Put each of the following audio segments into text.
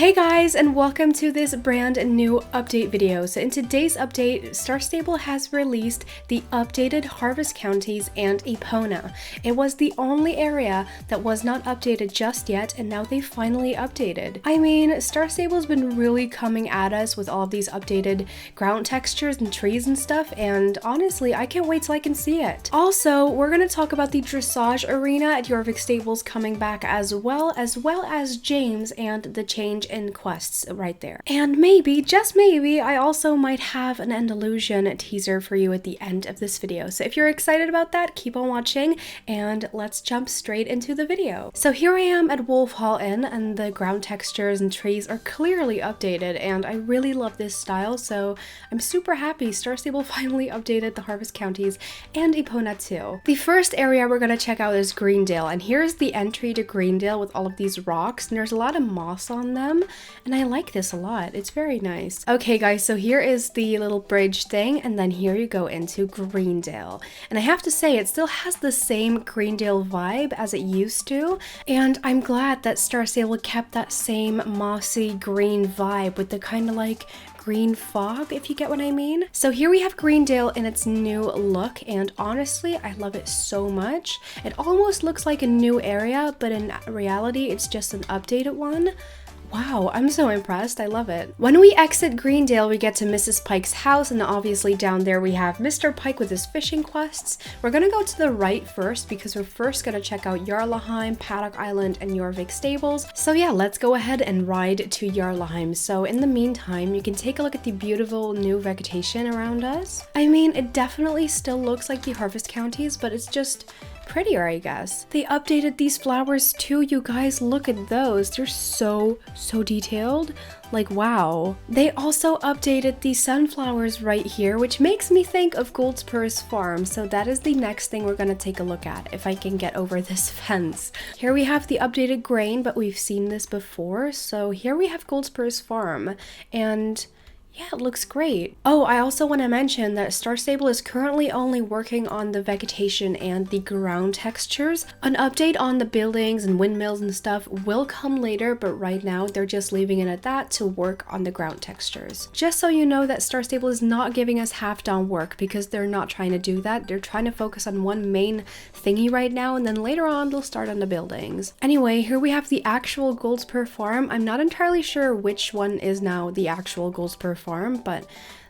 Hey guys, and welcome to this brand new update video. So in today's update, Star Stable has released the updated Harvest Counties and Epona. It was the only area that was not updated just yet, and now they finally updated. I mean, Star Stable's been really coming at us with all of these updated ground textures and trees and stuff, and honestly, I can't wait till I can see it. Also, we're going to talk about the Dressage Arena at Jorvik Stables coming back as well as James and the change in quests right there. And maybe, just maybe, I also might have an Andalusian teaser for you at the end of this video. So if you're excited about that, keep on watching and let's jump straight into the video. So here I am at Wolf Hall Inn, and the ground textures and trees are clearly updated, and I really love this style, so I'm super happy Star Stable finally updated the Harvest Counties and Epona too. The first area we're going to check out is Greendale, and here's the entry to Greendale with all of these rocks, and there's a lot of moss on them, and I like this a lot. It's very nice. Okay guys, so here is the little bridge thing, and then here you go into Greendale. And I have to say, it still has the same Greendale vibe as it used to, and I'm glad that Star Stable kept that same mossy green vibe with the kind of like green fog, if you get what I mean. So here we have Greendale in its new look, and honestly, I love it so much. It almost looks like a new area, but in reality, it's just an updated one. Wow, I'm so impressed. I love it. When we exit Greendale, we get to Mrs. Pike's house, and obviously down there we have Mr. Pike with his fishing quests. We're gonna go to the right first because we're first gonna check out Jarlaheim, Paddock Island, and Jorvik Stables. So yeah, let's go ahead and ride to Jarlaheim. So in the meantime, you can take a look at the beautiful new vegetation around us. I mean, it definitely still looks like the Harvest Counties, but it's just prettier, I guess. They updated these flowers too, you guys. Look at those. They're so detailed. Like, wow. They also updated the sunflowers right here, which makes me think of Spur's farm. So that is the next thing we're gonna take a look at, if I can get over this fence. Here we have the updated grain, but we've seen this before. So here we have Spur's farm, and yeah, it looks great. Oh, I also want to mention that Star Stable is currently only working on the vegetation and the ground textures. An update on the buildings and windmills and stuff will come later, but right now they're just leaving it at that to work on the ground textures. Just so you know that Star Stable is not giving us half-done work, because they're not trying to do that. They're trying to focus on one main thingy right now, and then later on they'll start on the buildings. Anyway, here we have the actual Spur farm. I'm not entirely sure which one is now the actual Spur farm, but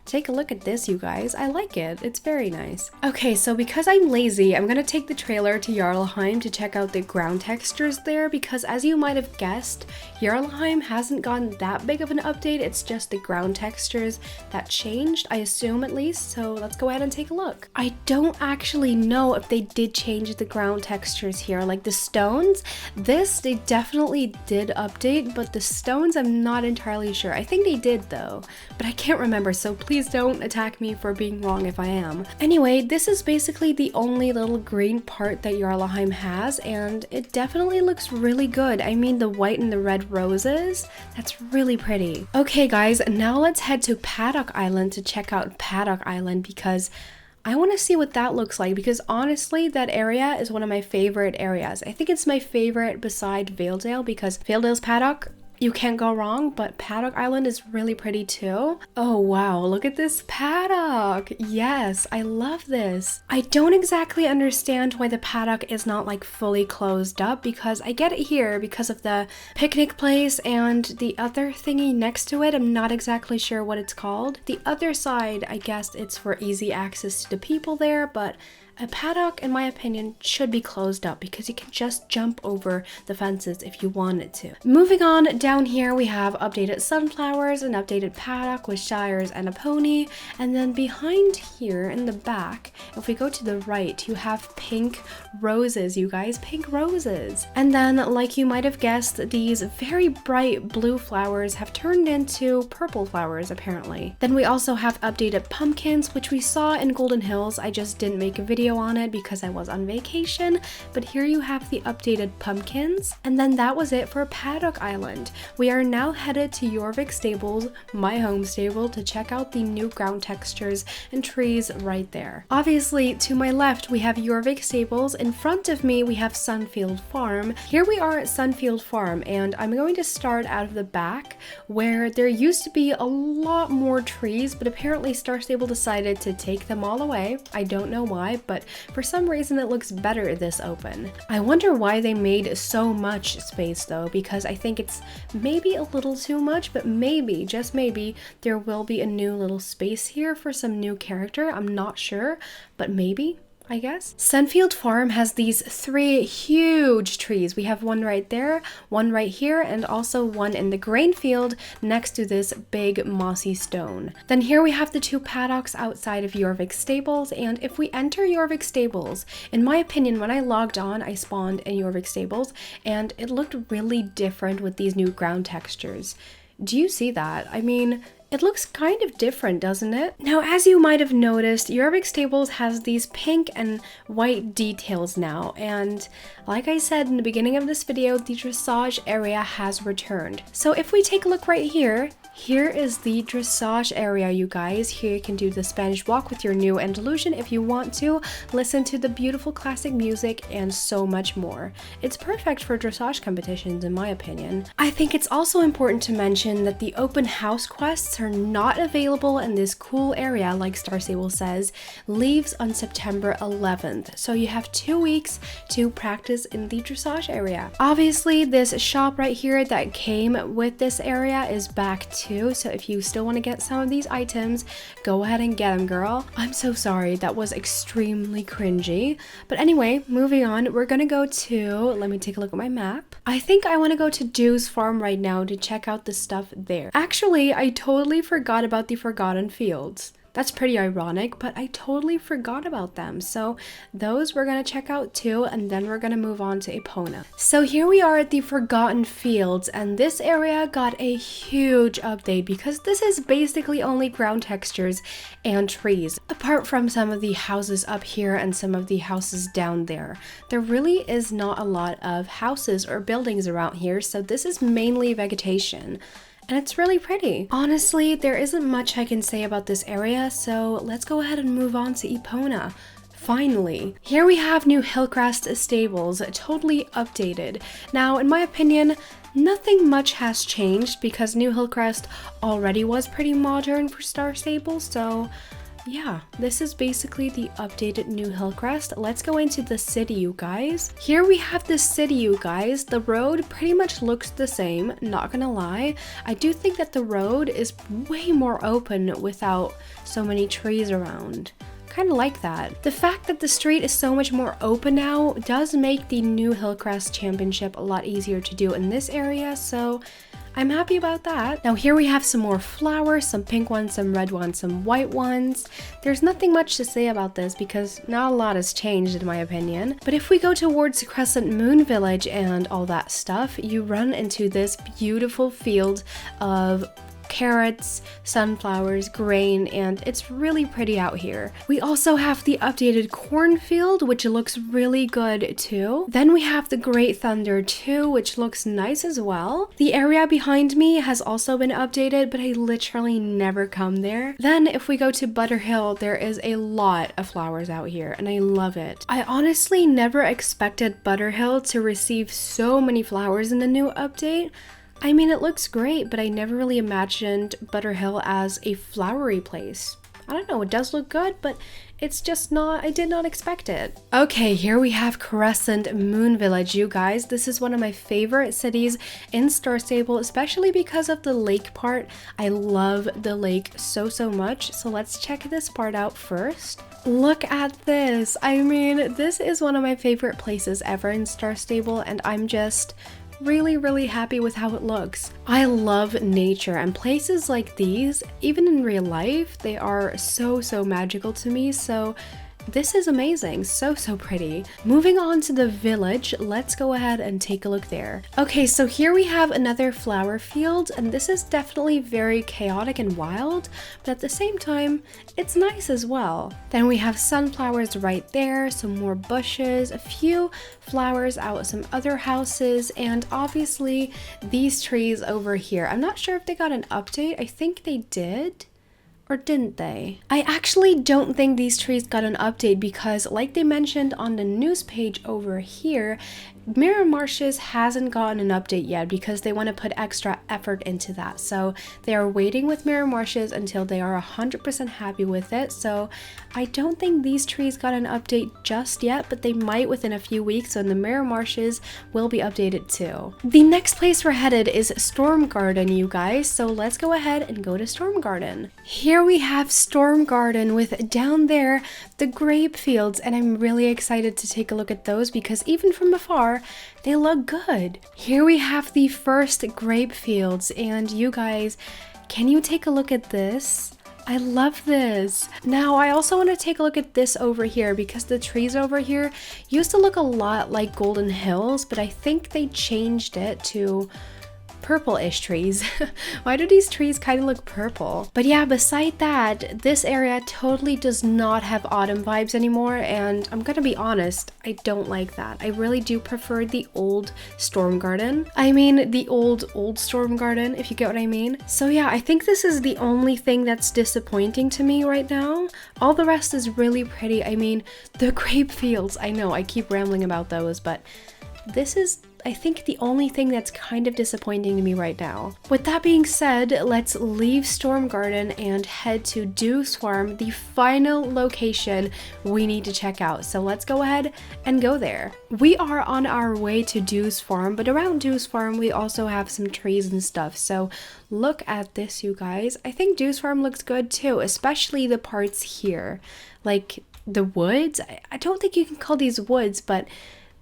take a look at this, you guys. I like it. It's very nice. Okay, so because I'm lazy, I'm gonna take the trailer to Jarlaheim to check out the ground textures there, because as you might have guessed, Jarlaheim hasn't gotten that big of an update. It's just the ground textures that changed, I assume at least. So let's go ahead and take a look. I don't actually know if they did change the ground textures here, like the stones. This, they definitely did update, but the stones, I'm not entirely sure. I think they did though, but I can't remember, so please don't attack me for being wrong if I am. Anyway, this is basically the only little green part that Jarlaheim has, and it definitely looks really good. I mean, the white and the red roses, that's really pretty. Okay guys, now let's head to Paddock Island to check out Paddock Island, because I want to see what that looks like, because honestly, that area is one of my favorite areas. I think it's my favorite beside Valedale, because Valedale's Paddock, you can't go wrong, but Paddock Island is really pretty too. Oh wow, look at this paddock. Yes, I love this. I don't exactly understand why the paddock is not like fully closed up, because I get it here because of the picnic place and the other thingy next to it. I'm not exactly sure what it's called. The other side, I guess it's for easy access to the people there, but a paddock, in my opinion, should be closed up because you can just jump over the fences if you wanted to. Moving on, down here we have updated sunflowers, an updated paddock with shires and a pony, and then behind here in the back, if we go to the right, you have pink roses, you guys, pink roses. And then, like you might have guessed, these very bright blue flowers have turned into purple flowers, apparently. Then we also have updated pumpkins, which we saw in Golden Hills. I just didn't make a video video on it because I was on vacation, but here you have the updated pumpkins. And then that was it for Paddock Island. We are now headed to Jorvik Stables, my home stable, to check out the new ground textures and trees right there. Obviously, to my left, we have Jorvik Stables. In front of me, we have Sunfield Farm. Here we are at Sunfield Farm, and I'm going to start out of the back where there used to be a lot more trees, but apparently Star Stable decided to take them all away. I don't know why, but for some reason it looks better this open. I wonder why they made so much space though, because I think it's maybe a little too much, but maybe, just maybe, there will be a new little space here for some new character. I'm not sure, but maybe, I guess. Sunfield Farm has these 3 huge trees. We have one right there, one right here, and also one in the grain field next to this big mossy stone. Then here we have the 2 paddocks outside of Jorvik Stables, and if we enter Jorvik Stables, in my opinion, when I logged on, I spawned in Jorvik Stables, and it looked really different with these new ground textures. Do you see that? I mean, it looks kind of different, doesn't it? Now, as you might have noticed, Jorvik Stables has these pink and white details now, and like I said in the beginning of this video, the Dressage Area has returned. So if we take a look right here, here is the Dressage Area, you guys. Here you can do the Spanish walk with your new Andalusian if you want to, listen to the beautiful classic music, and so much more. It's perfect for dressage competitions, in my opinion. I think it's also important to mention that the open house quests are not available in this cool area, like Star Stable says, leaves on September 11th. So you have 2 weeks to practice in the Dressage Area. Obviously, this shop right here that came with this area is back too, so if you still want to get some of these items, go ahead and get them, girl. I'm so sorry, that was extremely cringy. But anyway, moving on, we're gonna go to, let me take a look at my map. I think I want to go to Dew's farm right now to check out the stuff there. Actually, I totally forgot about the Forgotten Fields. That's pretty ironic, but I totally forgot about them. So those we're gonna check out too, and then we're gonna move on to Epona. So here we are at the Forgotten Fields, and this area got a huge update because this is basically only ground textures and trees. Apart from some of the houses up here and some of the houses down there, there really is not a lot of houses or buildings around here, so this is mainly vegetation. And it's really pretty. Honestly, there isn't much I can say about this area, so let's go ahead and move on to Epona. Finally, here we have New Hillcrest Stables, totally updated. Now, in my opinion, nothing much has changed because New Hillcrest already was pretty modern for Star Stable, so yeah, this is basically the updated New Hillcrest. Let's go into the city, you guys. Here we have the city, you guys. The road pretty much looks the same, not gonna lie. I do think that the road is way more open without so many trees around. Kind of like that. The fact that the street is so much more open now does make the New Hillcrest Championship a lot easier to do in this area, so I'm happy about that. Now here we have some more flowers, some pink ones, some red ones, some white ones. There's nothing much to say about this because not a lot has changed in my opinion. But if we go towards Crescent Moon Village and all that stuff, you run into this beautiful field of carrots, sunflowers, grain, and it's really pretty out here. We also have the updated cornfield, which looks really good too. Then we have the Great Thunder too, which looks nice as well. The area behind me has also been updated, but I literally never come there. Then if we go to Butterhill, there is a lot of flowers out here, and I love it. I honestly never expected Butterhill to receive so many flowers in the new update. I mean, it looks great, but I never really imagined Butterhill as a flowery place. I don't know, it does look good, but it's just not, I did not expect it. Okay, here we have Crescent Moon Village, you guys. This is one of my favorite cities in Star Stable, especially because of the lake part. I love the lake so much, so let's check this part out first. Look at this. I mean, this is one of my favorite places ever in Star Stable, and I'm just really happy with how it looks. I love nature, and places like these, even in real life, they are so magical to me, so This is amazing. So pretty. Moving on to the village, let's go ahead and take a look there. Okay, so here we have another flower field, and this is definitely very chaotic and wild, but at the same time, it's nice as well. Then we have sunflowers right there, some more bushes, a few flowers out some other houses, and obviously these trees over here. I'm not sure if they got an update. I think they did. Or didn't they? I actually don't think these trees got an update because, like they mentioned on the news page over here, Mirror Marshes hasn't gotten an update yet because they want to put extra effort into that. So they are waiting with Mirror Marshes until they are 100% happy with it. So I don't think these trees got an update just yet, but they might within a few weeks, and the Mirror Marshes will be updated too. The next place we're headed is Storm Garden, you guys. So let's go ahead and go to Storm Garden. Here we have Storm Garden with down there the Grape Fields, and I'm really excited to take a look at those because even from afar, they look good. Here we have the first Grape Fields, and you guys, can you take a look at this? I love this. Now, I also want to take a look at this over here because the trees over here used to look a lot like Golden Hills, but I think they changed it to purple-ish trees. Why do these trees kind of look purple? But yeah, beside that, this area totally does not have autumn vibes anymore, and I'm gonna be honest, I don't like that. I really do prefer the old Storm Garden. I mean, the old Storm Garden, if you get what I mean. So yeah, I think this is the only thing that's disappointing to me right now. All the rest is really pretty. I mean, the Grape Fields, I know I keep rambling about those, but this is, I think, the only thing that's kind of disappointing to me right now. With that being said, let's leave Storm Garden and head to Dew's Farm, the final location we need to check out. So let's go ahead and go there. We are on our way to Dew's Farm, but around Dew's Farm we also have some trees and stuff. So look at this, you guys. I think Dew's Farm looks good too, especially the parts here. Like the woods. I don't think you can call these woods, but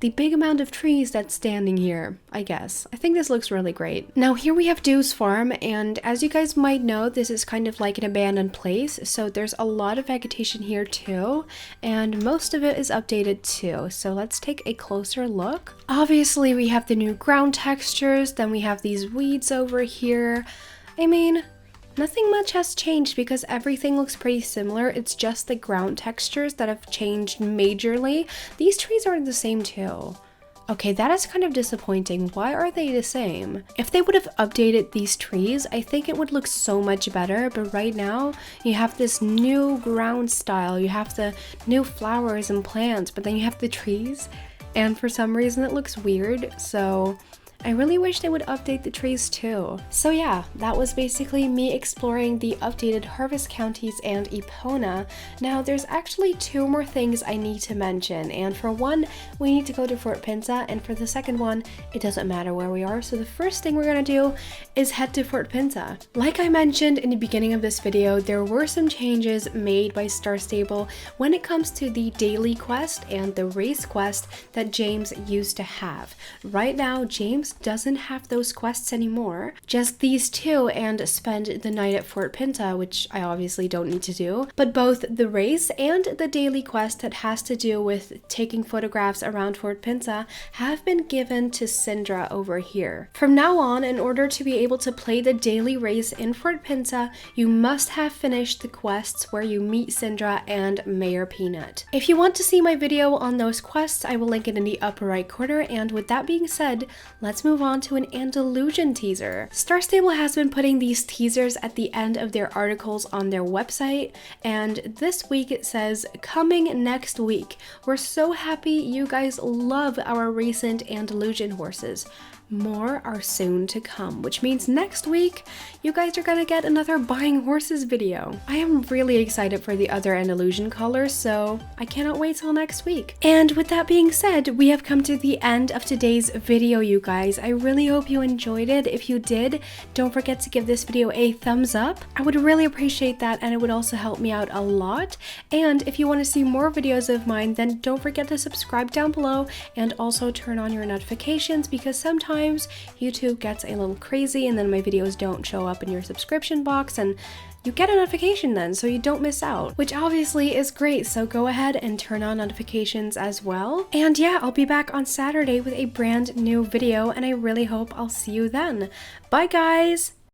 the big amount of trees that's standing here, I guess. I think this looks really great. Now here we have Dew's Farm, and as you guys might know, this is kind of like an abandoned place, so there's a lot of vegetation here too, and most of it is updated too. So let's take a closer look. Obviously we have the new ground textures, then we have these weeds over here. I mean, nothing much has changed because everything looks pretty similar. It's just the ground textures that have changed majorly. These trees are the same too. Okay, that is kind of disappointing. Why are they the same? If they would have updated these trees, I think it would look so much better. But right now, you have this new ground style. You have the new flowers and plants, but then you have the trees. And for some reason, it looks weird. So I really wish they would update the trees too. So yeah, that was basically me exploring the updated harvest counties and Epona. Now there's actually two more things I need to mention, and for one, we need to go to Fort Pinta, and for the second one, it doesn't matter where we are. So the first thing we're gonna do is head to Fort Pinta. Like I mentioned in the beginning of this video, there were some changes made by Star Stable when it comes to the daily quest and the race quest that James used to have. Right now, James doesn't have those quests anymore, just these two, and spend the night at Fort Pinta, which I obviously don't need to do. But both the race and the daily quest that has to do with taking photographs around Fort Pinta have been given to Syndra over here. From now on, in order to be able to play the daily race in Fort Pinta, you must have finished the quests where you meet Syndra and Mayor Peanut. If you want to see my video on those quests, I will link it in the upper right corner, and with that being said, let's move on to an Andalusian teaser. Star Stable has been putting these teasers at the end of their articles on their website, and this week it says, coming next week. We're so happy you guys love our recent Andalusian horses. More are soon to come, which means next week you guys are gonna get another buying horses video. I am really excited for the other Andalusian colors, so I cannot wait till next week. And with that being said, we have come to the end of today's video, you guys. I really hope you enjoyed it. If you did, don't forget to give this video a thumbs up. I would really appreciate that, and it would also help me out a lot. And if you want to see more videos of mine, then don't forget to subscribe down below and also turn on your notifications, because sometimes sometimes YouTube gets a little crazy and then my videos don't show up in your subscription box, and you get a notification then, so you don't miss out, which obviously is great. So go ahead and turn on notifications as well. And yeah, I'll be back on Saturday with a brand new video, and I really hope I'll see you then. Bye guys!